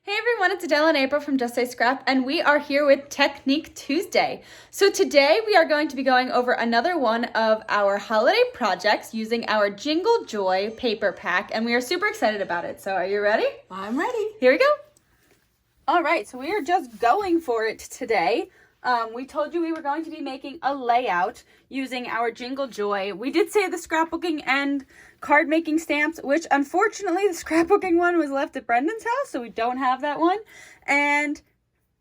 Hey everyone, it's Adele and April from Just Say Scrap, and we are here with Technique Tuesday. So today we are going to be going over another one of our holiday projects using our Jingle Joy Paper pack, and we are super excited about it. So are you ready? I'm ready. Here we go. All right, so we are just going for it today. We told you we were going to be making a layout using our Jingle Joy. We did say the scrapbooking and card making stamps, which unfortunately the scrapbooking one was left at Brendan's house, so we don't have that one. And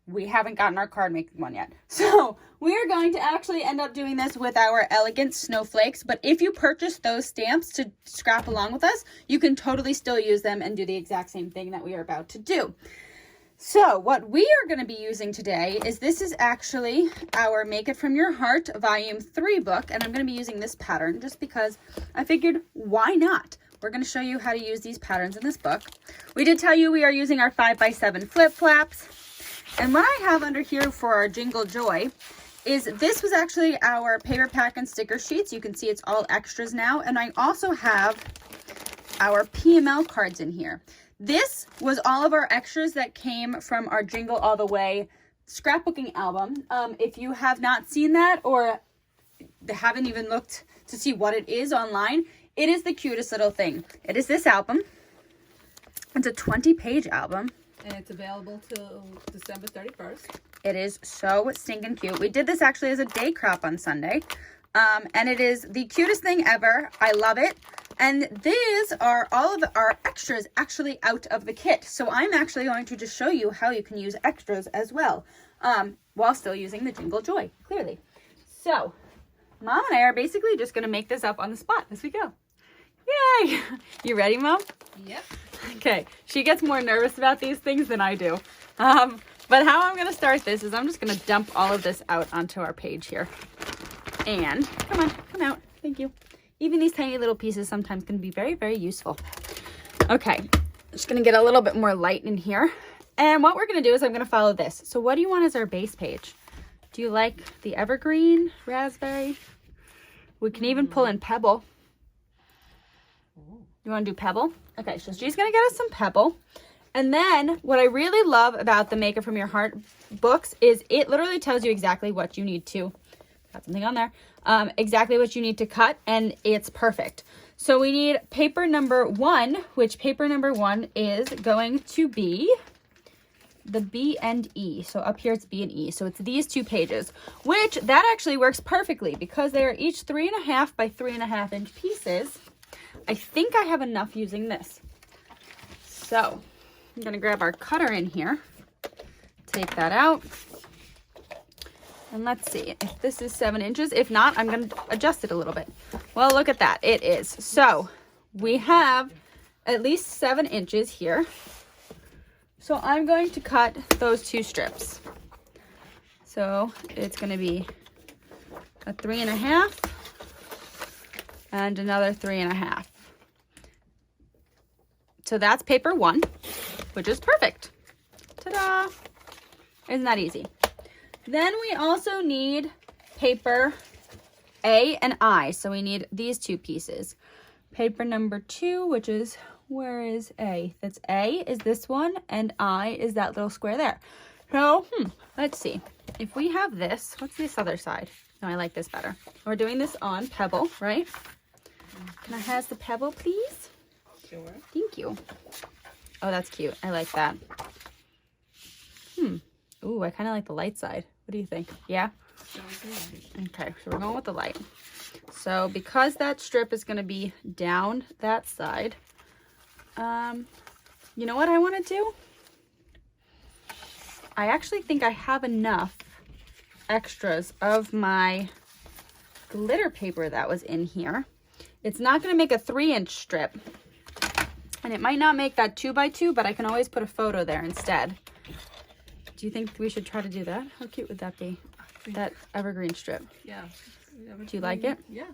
we haven't gotten our card making one yet. So we are going to actually end up doing this with our elegant snowflakes. But if you purchase those stamps to scrap along with us, you can totally still use them and do the exact same thing that we are about to do. So what we are going to be using today is this is actually our Make It From Your Heart Volume 3 book. And I'm going to be using this pattern just because I figured, why not? We're going to show you how to use these patterns in this book. We did tell you we are using our 5x7 flip flaps. And what I have under here for our Jingle Joy is this was actually our paper pack and sticker sheets. You can see it's all extras now. And I also have our PML cards in here. This was all of our extras that came from our Jingle All the Way scrapbooking album. If you have not seen that or haven't even looked to see what it is online, it is the cutest little thing. It is this album. It's a 20-page album. And it's available till December 31st. It is so stinking cute. We did this actually as a day crop on Sunday. And it is the cutest thing ever. I love it. And these are all of our extras actually out of the kit. So I'm actually going to just show you how you can use extras as well, while still using the Jingle Joy, clearly. So Mom and I are basically just going to make this up on the spot as we go. Yay! You ready, Mom? Yep. Okay. She gets more nervous about these things than I do. But how I'm going to start this is I'm just going to dump all of this out onto our page here. And come on, come out. Thank you. Even these tiny little pieces sometimes can be very, very useful. Okay, just gonna get a little bit more light in here. And what we're gonna do is I'm gonna follow this. So what do you want as our base page? Do you like the Evergreen, raspberry? We can even pull in Pebble. You wanna do Pebble? Okay, so she's gonna get us some Pebble. And then what I really love about the Make It From Your Heart books is it literally tells you exactly what you need to, got something on there, exactly what you need to cut, and it's perfect. So we need paper number 1, which paper number 1 is going to be the B and E. So up here it's B and E. So it's these 2 pages, which that actually works perfectly because they are each 3.5 by 3.5 inch pieces. I think I have enough using this. So I'm gonna grab our cutter in here, take that out. And let's see if this is 7 inches. If not, I'm going to adjust it a little bit. Well, look at that. It is. So we have at least 7 inches here. So I'm going to cut those 2 strips. So it's going to be a 3.5 and another 3.5. So that's paper 1, which is perfect. Ta-da! Isn't that easy? Then we also need paper A and I. So we need these 2 pieces. Paper number 2, which is, where is A? That's A is this one, and I is that little square there. So, let's see. If we have this, what's this other side? No, I like this better. We're doing this on Pebble, right? Can I have the Pebble, please? Sure. Thank you. Oh, that's cute. I like that. Ooh, I kind of like the light side. What do you think? Yeah? Okay, so we're going with the light. So because that strip is going to be down that side, you know what I want to do? I actually think I have enough extras of my glitter paper that was in here. It's not going to make a 3-inch strip. And it might not make that 2x2, but I can always put a photo there instead. Do you think we should try to do that? How cute would that be? That evergreen strip. Yeah. Do you like it? Yeah.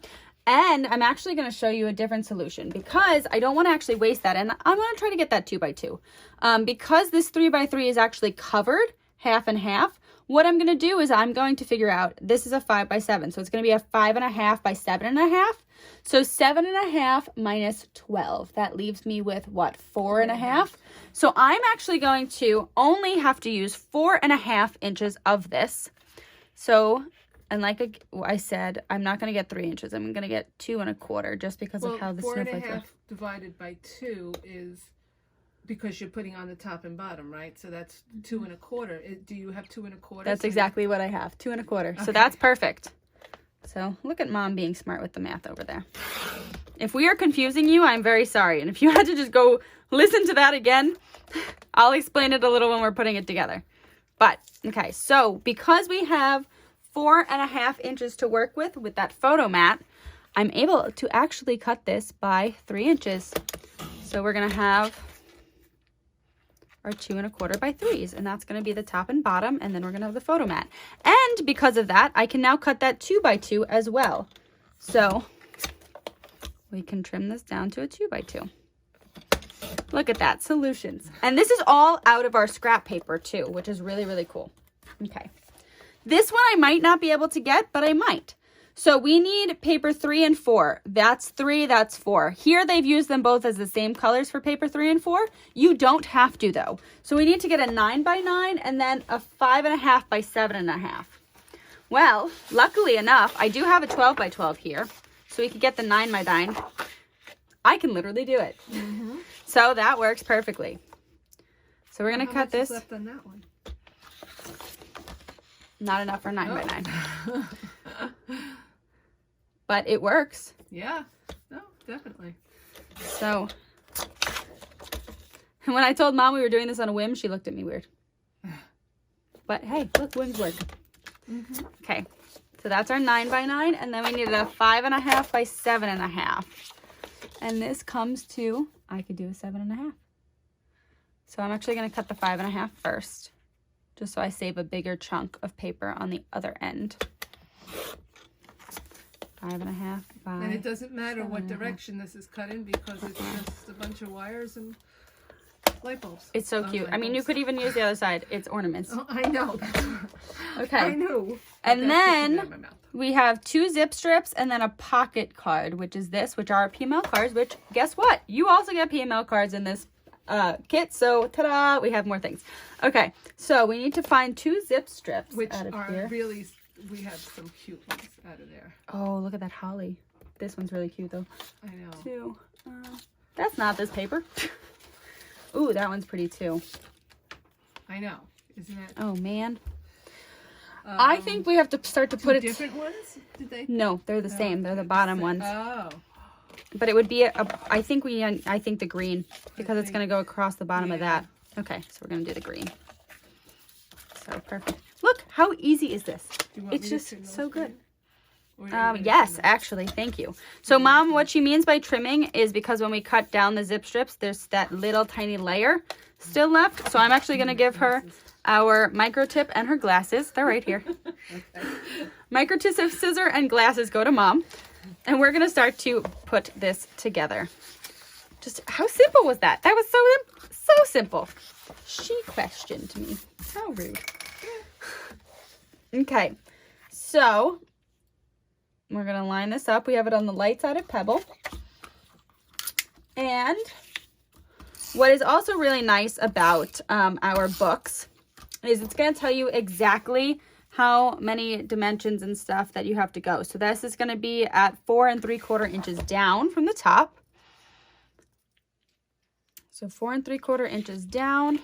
And I'm actually going to show you a different solution because I don't want to actually waste that. And I want to try to get that 2x2. Because this 3x3 is actually covered half and half, what I'm going to do is I'm going to figure out, this is a 5 by 7. So it's going to be a 5.5 by 7.5. So 7.5 minus 12. That leaves me with what? 4.5. So I'm actually going to only have to use 4.5 inches of this. So, and like I said, I'm not going to get 3 inches. I'm going to get 2 1/4 just because of how the snowflakes are. 4.5 divided by 2 is because you're putting on the top and bottom, right? So that's 2 1/4. Do you have 2 1/4? That's exactly what I have. 2 1/4. Okay. So that's perfect. So look at Mom being smart with the math over there. If we are confusing you, I'm very sorry. And if you had to just go listen to that again, I'll explain it a little when we're putting it together. But, okay, so because we have 4.5 inches to work with that photo mat, I'm able to actually cut this by 3 inches. So we're going to have our 2 1/4 by 3s, and that's going to be the top and bottom, and then we're going to have the photo mat. And because of that, I can now cut that 2 by 2 as well. So we can trim this down to a 2 by 2. Look at that, solutions. And this is all out of our scrap paper too, which is really, really cool. Okay. This one I might not be able to get, but I might. So we need paper 3 and 4. That's 3, that's 4. Here they've used them both as the same colors for paper 3 and 4. You don't have to though. So we need to get a 9 by 9 and then a 5.5 by 7.5. Well, luckily enough, I do have a 12 by 12 here. So we could get the 9 by 9. I can literally do it. Mm-hmm. So that works perfectly. So we're going to cut this. How much is left on that one? Not enough for 9 by 9. But it works. Yeah. No, definitely. So when I told Mom we were doing this on a whim, she looked at me weird. But hey, look, whims work. Mm-hmm. Okay. So that's our 9 by 9. And then we needed a 5.5 by 7.5. And this comes to, I could do a 7.5. So I'm actually going to cut the 5.5 first, just so I save a bigger chunk of paper on the other end. 5.5 by. And it doesn't matter what direction this is cut in because it's just a bunch of wires and light bulbs. It's so cute. I mean, you could even use the other side. It's ornaments. Oh, I know. Okay. I know. And then we have 2 zip strips and then a pocket card, which is this, which are PML cards, which guess what? You also get PML cards in this kit. So ta-da, we have more things. Okay. So we need to find 2 zip strips which out of are here. Really, we have some cute ones out of there. Oh, look at that holly. This one's really cute though. I know. 2. That's not this paper. Ooh, that one's pretty too. I know. Isn't it? Oh, man. I think we have to start to put it... different ones? Did they? No, they're the same. They're the bottom ones. Oh. But it would be, I think the green, because it's going to go across the bottom of that. Okay, so we're going to do the green. So perfect. Look, how easy is this? It's just so good. Yes, actually, thank you. So Mom, what she means by trimming is because when we cut down the zip strips, there's that little tiny layer still left. So I'm actually going to give her our micro tip and her glasses. They're right here. Okay. Micro tip, scissor, and glasses go to Mom. And we're going to start to put this together. Just how simple was that? That was so simple. She questioned me. How rude. Okay, so we're going to line this up. We have it on the light side of Pebble. And what is also really nice about our books is it's going to tell you exactly how many dimensions and stuff that you have to go. So this is going to be at 4 3/4 inches down from the top. So 4 3/4 inches down.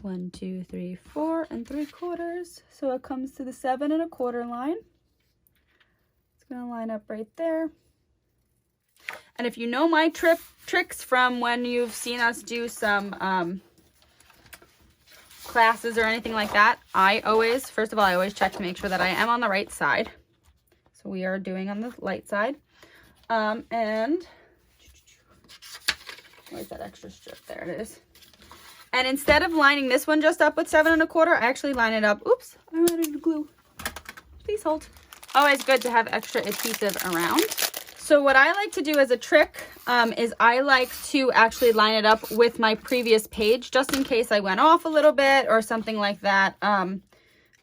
1, 2, 3, 4 3/4. So it comes to the 7 1/4 line. It's going to line up right there. And if you know my tricks from when you've seen us do some classes or anything like that, first of all, I always check to make sure that I am on the right side. So we are doing on the light side. And where's that extra strip? There it is. And instead of lining this one just up with 7 1/4, I actually line it up. Oops, I ran out of glue. Please hold. Always good to have extra adhesive around. So what I like to do as a trick is I like to actually line it up with my previous page, just in case I went off a little bit or something like that.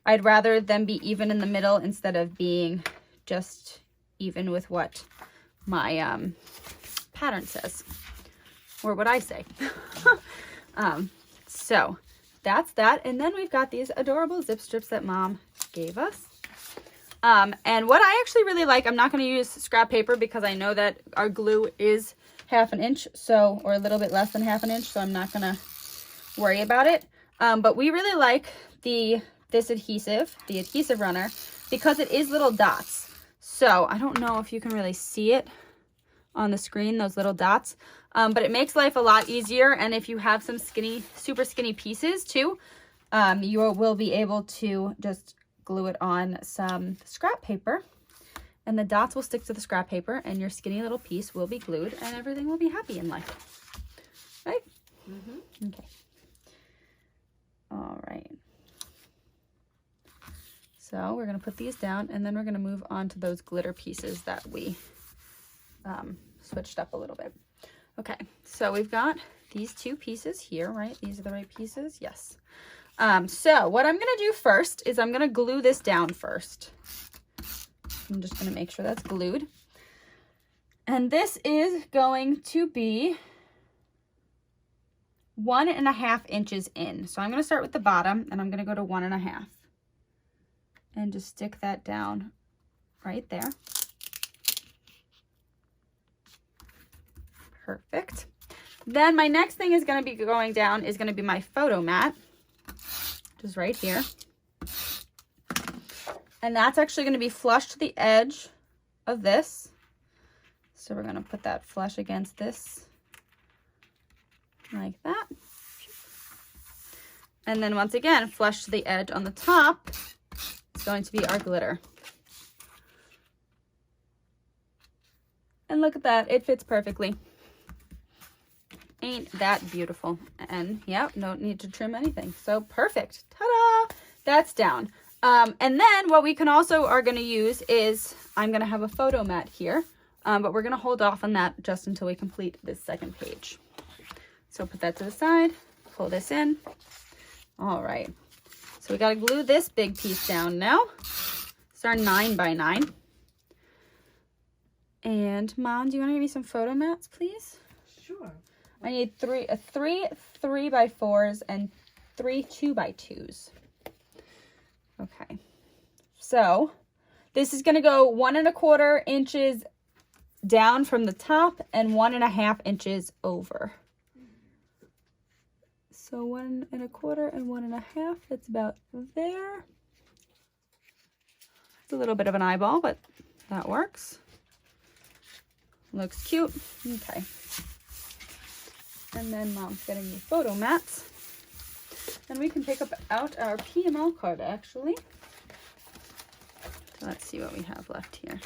I'd rather them be even in the middle instead of being just even with what my pattern says, or what I say. So that's that. And then we've got these adorable zip strips that Mom gave us. And what I actually really like, I'm not going to use scrap paper because I know that our glue is 1/2 inch, so, or a little bit less than 1/2 inch, so I'm not going to worry about it. But we really like this adhesive, the adhesive runner, because it is little dots. So I don't know if you can really see it on the screen, those little dots, but it makes life a lot easier. And if you have some skinny, super skinny pieces too, you will be able to just glue it on some scrap paper, and the dots will stick to the scrap paper, and your skinny little piece will be glued, and everything will be happy in life. Right? Mm-hmm. Okay. All right. So we're going to put these down, and then we're going to move on to those glitter pieces that we switched up a little bit. Okay, so we've got these 2 pieces here, right? These are the right pieces? Yes. So what I'm going to do first is I'm going to glue this down first. I'm just going to make sure that's glued. And this is going to be 1.5 inches in. So I'm going to start with the bottom, and I'm going to go to 1.5. And just stick that down right there. Perfect. Then my next thing is going to be going down is going to be my photo mat, which is right here. And that's actually going to be flush to the edge of this. So we're going to put that flush against this like that. And then once again, flush to the edge on the top. It's going to be our glitter. And look at that, it fits perfectly. Ain't that beautiful? And yeah, don't need to trim anything. So perfect. Ta-da! That's down. And then what we can also are going to use is, I'm going to have a photo mat here, but we're going to hold off on that just until we complete this second page. So put that to the side, pull this in. All right. So we got to glue this big piece down now. It's our 9x9. And Mom, do you want to give me some photo mats, please? Sure. I need three 3x4s and 3 2x2s. Okay. So this is going to go 1.25 inches down from the top and 1.5 inches over. So 1.25 and 1.5, that's about there. It's a little bit of an eyeball, but that works. Looks cute. Okay. And then Mom's getting the photo mats. And we can pick out our PML card, actually. So let's see what we have left here.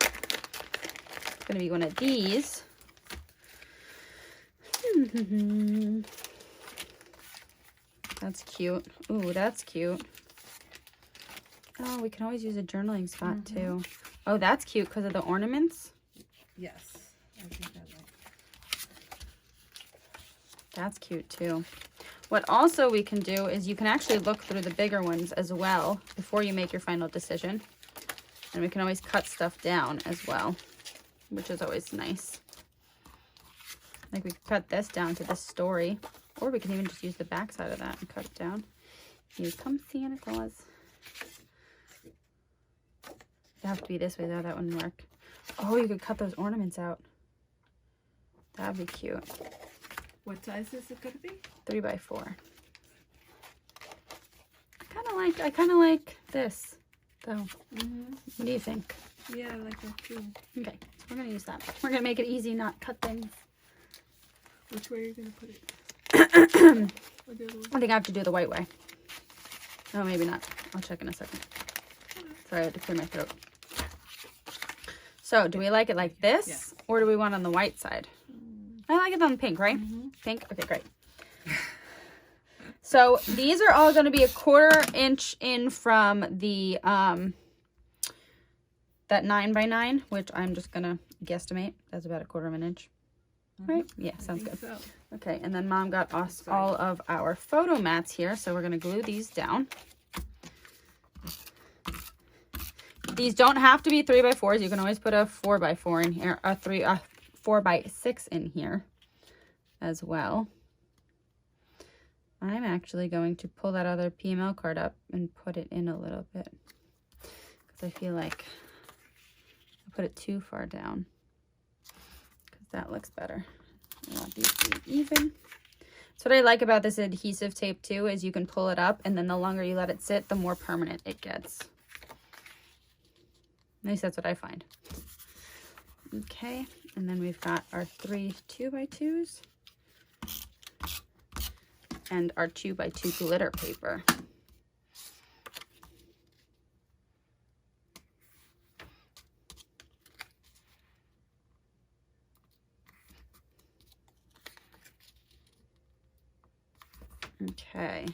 It's going to be one of these. That's cute. Ooh, that's cute. Oh, we can always use a journaling spot too. Oh, that's cute because of the ornaments. Yes. I think that might. That's cute too. What also we can do is you can actually look through the bigger ones as well before you make your final decision. And we can always cut stuff down as well, which is always nice. Like we could cut this down to this story, or we can even just use the back side of that and cut it down. You come Santa Claus. It'd have to be this way though, that wouldn't work. Oh, you could cut those ornaments out. That'd be cute. What size is it going to be? 3x4. I kind of like this, though. What do you think? Yeah, I like that too. Okay, so we're going to use that. We're going to make it easy, not cut things. Which way are you going to put it? Or the other way? I think I have to do the white way. Oh, maybe not. I'll check in a second. Sorry, I had to clear my throat. So, do we like it like this? Yes. Or do we want it on the white side? I like it on pink, right? Pink? Okay, great. So these are all going to be 1/4 inch in from the, that 9x9, which I'm just going to guesstimate. That's about 1/4 inch. Right? Yeah, sounds good. So. Okay, and then Mom got us all of our photo mats here. So we're going to glue these down. These don't have to be 3x4s. You can always put a 4x4 in here, a 4x6 in here as well. I'm actually going to pull that other PML card up and put it in a little bit because I feel like I put it too far down because that looks better. I want these to be even. So what I like about this adhesive tape too is you can pull it up, and then the longer you let it sit, the more permanent it gets. At least that's what I find. Okay, and then we've got our 3 2x2s and our 2x2 glitter paper. Okay.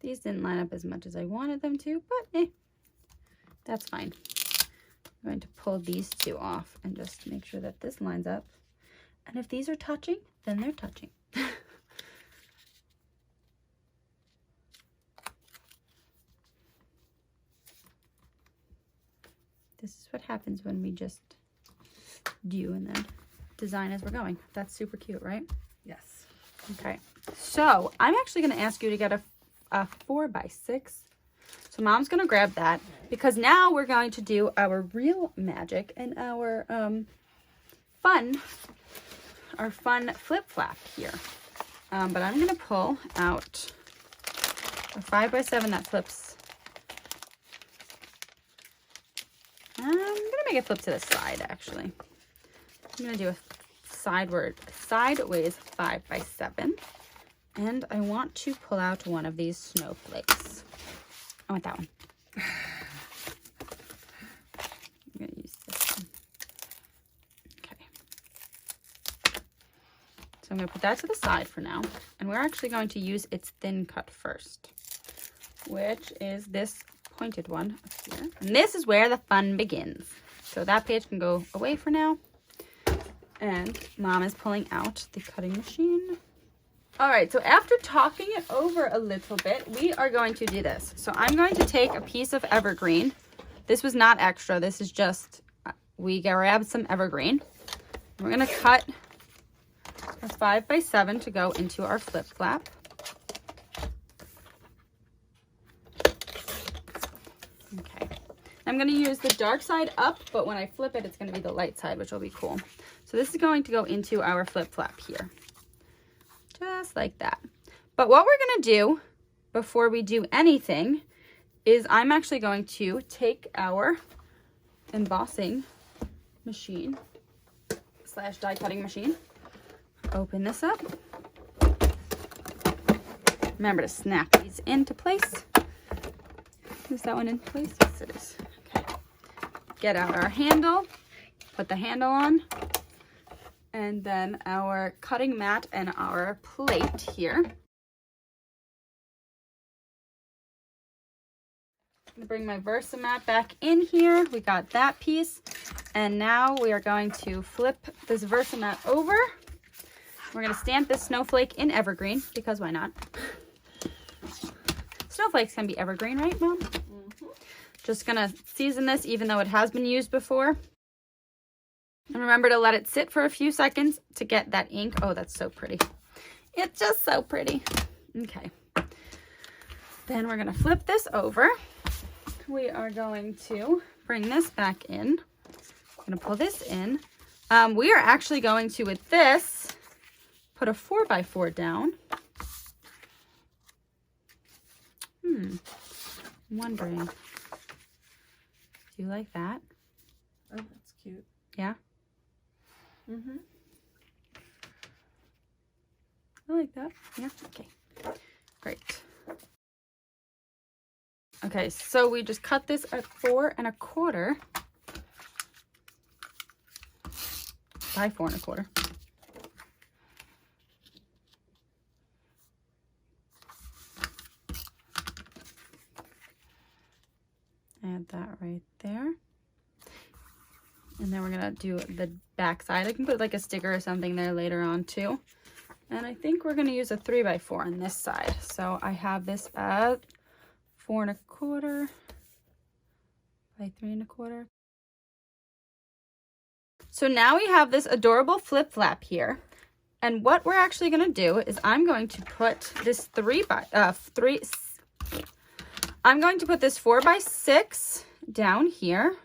These didn't line up as much as I wanted them to, but that's fine. I'm going to pull these two off and just make sure that this lines up. And if these are touching, then they're touching. This is what happens when we just do and then design as we're going. That's super cute, right? Yes. Okay. So I'm actually going to ask you to get a 4x6. So Mom's going to grab that because now we're going to do our real magic and our fun flip flap here. But I'm going to pull out a 5x7 that flips. I'm going to make it flip to the side, actually. I'm going to do a sideways 5x7. And I want to pull out one of these snowflakes. I want that one. I'm going to use this one. Okay. So I'm going to put that to the side for now. And we're actually going to use its thin cut first, which is this pointed one up here. And this is where the fun begins. So that page can go away for now. And Mom is pulling out the cutting machine. All right, so after talking it over a little bit, we are going to do this. So I'm going to take a piece of Evergreen. This was not extra. This is just, we grabbed some Evergreen. We're going to cut a 5x7 to go into our flip flap. Okay. I'm going to use the dark side up, but when I flip it, it's going to be the light side, which will be cool. So this is going to go into our flip flap here. Just like that. But what we're going to do before we do anything is I'm actually going to take our embossing machine / die cutting machine, open this up. Remember to snap these into place. Is that one in place? Yes, it is. Okay. Get out our handle, put the handle on. And then our cutting mat and our plate here. I'm gonna bring my Versamat back in here. We got that piece. And now we are going to flip this Versamat over. We're gonna stamp this snowflake in Evergreen, because why not? Snowflakes can be Evergreen, right, Mom? Mm-hmm. Just gonna season this even though it has been used before. And remember to let it sit for a few seconds to get that ink. Oh, that's so pretty. It's just so pretty. Okay. Then we're going to flip this over. We are going to bring this back in. I'm going to pull this in. We are actually going to, with this, put a 4x4 down. I'm wondering. Do you like that? Oh, that's cute. Yeah? Mm-hmm. I like that. Yeah, okay. Great. Okay, so we just cut this at 4 1/4 by 4 1/4. Add that right there. And then we're going to do the back side. I can put like a sticker or something there later on too. And I think we're going to use a 3x4 on this side. So I have this at 4 1/4 1/4 by 3 1/4. So now we have this adorable flip flap here. And what we're actually going to do is I'm going to put this 4x6 down here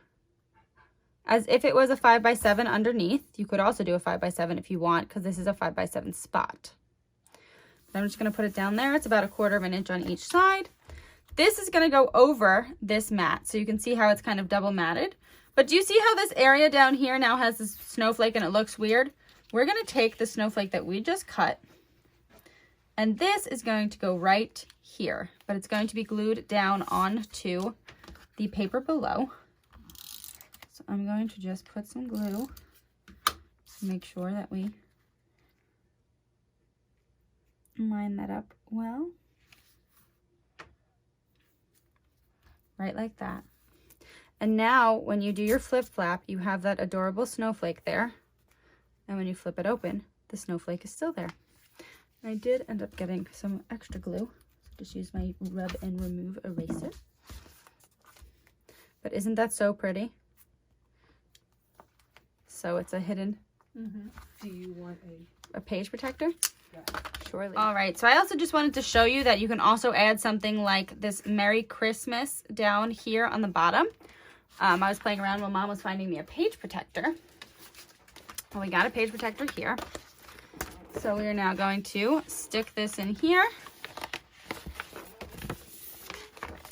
as if it was a 5x7 underneath. You could also do a 5x7 if you want, because this is a 5x7 spot. But I'm just going to put it down there. It's about 1/4 inch on each side. This is going to go over this mat, so you can see how it's kind of double matted. But do you see how this area down here now has this snowflake and it looks weird? We're going to take the snowflake that we just cut, and this is going to go right here, but it's going to be glued down onto the paper below. So I'm going to just put some glue to make sure that we line that up well. Right like that. And now when you do your flip flap, you have that adorable snowflake there. And when you flip it open, the snowflake is still there. I did end up getting some extra glue. So just use my rub and remove eraser. But isn't that so pretty? So it's a hidden. Do you want a page protector? Yeah. Surely. All right, so I also just wanted to show you that you can also add something like this Merry Christmas down here on the bottom. I was playing around while Mom was finding me a page protector. Well, we got a page protector here. So we are now going to stick this in here.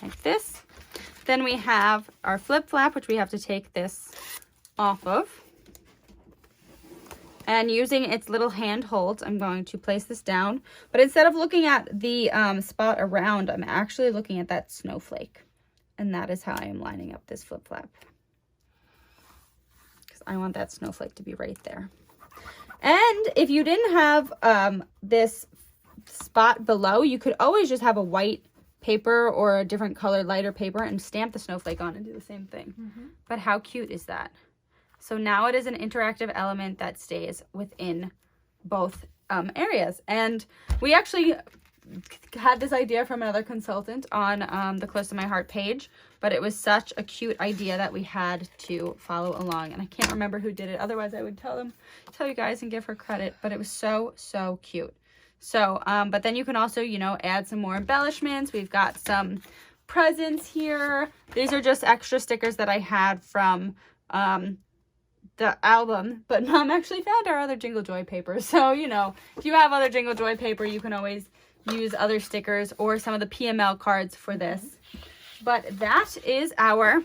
Like this. Then we have our flip flap, which we have to take this off of. And using its little hand holds, I'm going to place this down. But instead of looking at the spot around, I'm actually looking at that snowflake. And that is how I am lining up this flip flap. Because I want that snowflake to be right there. And if you didn't have this spot below, you could always just have a white paper or a different colored lighter paper and stamp the snowflake on and do the same thing. But how cute is that? So now it is an interactive element that stays within both areas. And we actually had this idea from another consultant on the Close to My Heart page, but it was such a cute idea that we had to follow along. And I can't remember who did it. Otherwise, I would tell you guys and give her credit. But it was so, so cute. So, but then you can also, you know, add some more embellishments. We've got some presents here. These are just extra stickers that I had from the album, but Mom actually found our other Jingle Joy paper. So, you know, if you have other Jingle Joy paper, you can always use other stickers or some of the PML cards for this. But that is our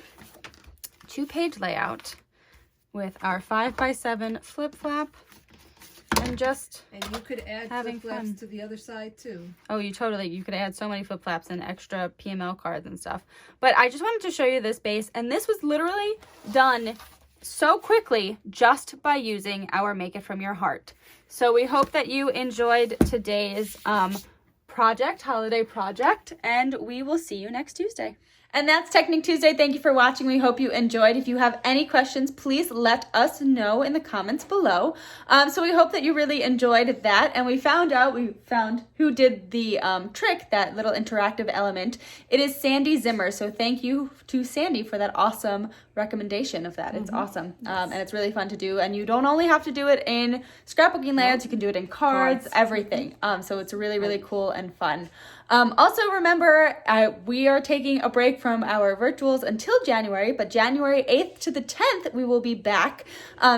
2-page layout with our 5x7 flip flap and just And you could add having flip flaps fun to the other side too. Oh, you could add so many flip flaps and extra PML cards and stuff. But I just wanted to show you this base, and this was literally done so quickly just by using our Make It From Your Heart. So we hope that you enjoyed today's holiday project, and we will see you next Tuesday. And that's Technique Tuesday. Thank you for watching. We hope you enjoyed. If you have any questions, please let us know in the comments below. So we hope that you really enjoyed that. And we found who did the trick, that little interactive element. It is Sandy Zimmer. So thank you to Sandy for that awesome recommendation of that. It's awesome. Yes. And it's really fun to do. And you don't only have to do it in scrapbooking layouts. You can do it in cards, everything. So it's really, really cool and fun. Also remember, we are taking a break from our virtuals until January, but January 8th to the 10th, we will be back.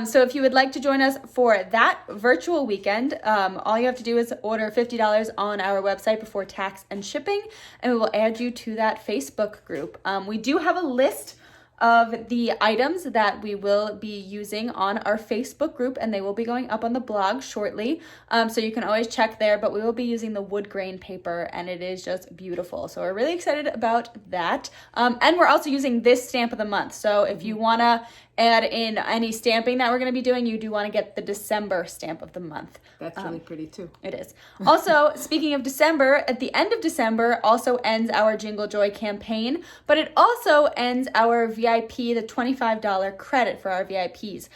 So if you would like to join us for that virtual weekend, all you have to do is order $50 on our website before tax and shipping, and we will add you to that Facebook group. We do have a list of the items that we will be using on our Facebook group, and they will be going up on the blog shortly. So you can always check there, but we will be using the wood grain paper, and it is just beautiful. So we're really excited about that. And we're also using this stamp of the month. So if you want to add in any stamping that we're going to be doing, you do want to get the December stamp of the month. That's really pretty too. It is. Also, speaking of December, at the end of December also ends our Jingle Joy campaign, but it also ends our VIP VIP the $25 credit for our VIPs.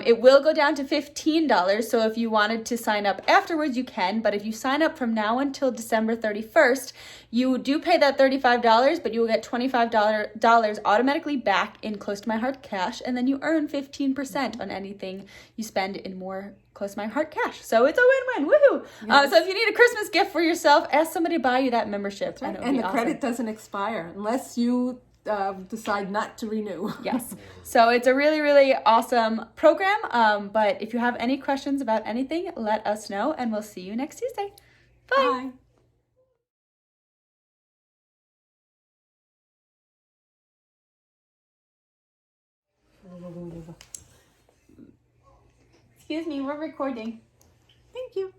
It will go down to $15, so if you wanted to sign up afterwards, you can, but if you sign up from now until December 31st, you do pay that $35, but you will get $25 automatically back in Close to My Heart cash, and then you earn 15% on anything you spend in more Close to My Heart cash. So it's a win-win. Woohoo! Yes. So if you need a Christmas gift for yourself, ask somebody to buy you that membership. Right. And, And the credit doesn't expire unless you decide not to renew. Yes. So it's a really, really awesome program. But if you have any questions about anything, let us know, and we'll see you next Tuesday. Bye. Bye. Excuse me, we're recording. Thank you.